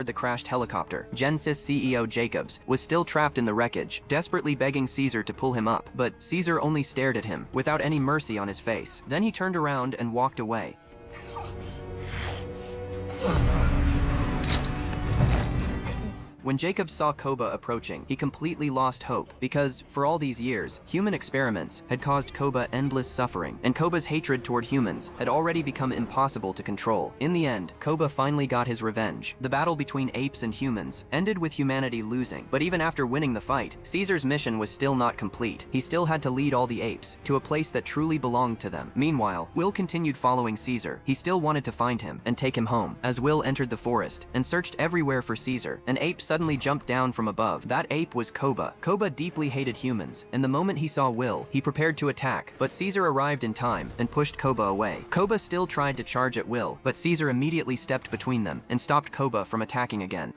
the crashed helicopter. Genesis CEO Jacobs was still trapped in the wreckage, desperately begging Caesar to pull him up, but Caesar only stared at him, without any mercy on his face. Then he turned around and walked away. When Jacob saw Koba approaching, he completely lost hope, because, for all these years, human experiments had caused Koba endless suffering, and Koba's hatred toward humans had already become impossible to control. In the end, Koba finally got his revenge. The battle between apes and humans ended with humanity losing, but even after winning the fight, Caesar's mission was still not complete. He still had to lead all the apes to a place that truly belonged to them. Meanwhile, Will continued following Caesar. He still wanted to find him and take him home. As Will entered the forest and searched everywhere for Caesar, an ape suddenly jumped down from above. That ape was Koba. Koba deeply hated humans, and the moment he saw Will, he prepared to attack, but Caesar arrived in time and pushed Koba away. Koba still tried to charge at Will, but Caesar immediately stepped between them and stopped Koba from attacking again.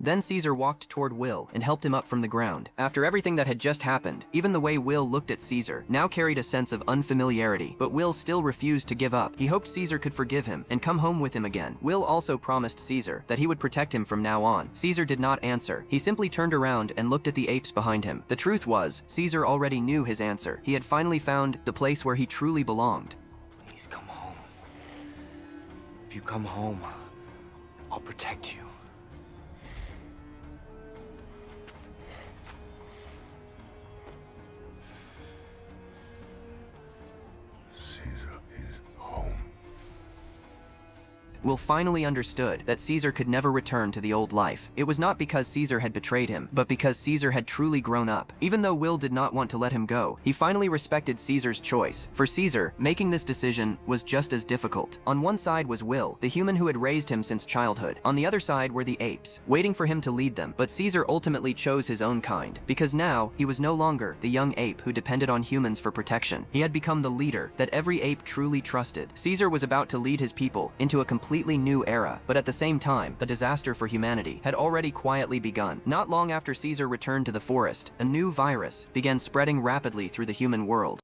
Then Caesar walked toward Will and helped him up from the ground. After everything that had just happened, even the way Will looked at Caesar now carried a sense of unfamiliarity, but Will still refused to give up. He hoped Caesar could forgive him and come home with him again. Will also promised Caesar that he would protect him from now on. Caesar did not answer. He simply turned around and looked at the apes behind him. The truth was, Caesar already knew his answer. He had finally found the place where he truly belonged. Please come home. If you come home, I'll protect you. Will finally understood that Caesar could never return to the old life. It was not because Caesar had betrayed him, but because Caesar had truly grown up. Even though Will did not want to let him go, he finally respected Caesar's choice. For Caesar, making this decision was just as difficult. On one side was Will, the human who had raised him since childhood. On the other side were the apes, waiting for him to lead them. But Caesar ultimately chose his own kind, because now he was no longer the young ape who depended on humans for protection. He had become the leader that every ape truly trusted. Caesar was about to lead his people into a completely new era, but at the same time, a disaster for humanity had already quietly begun. Not long after Caesar returned to the forest, a new virus began spreading rapidly through the human world.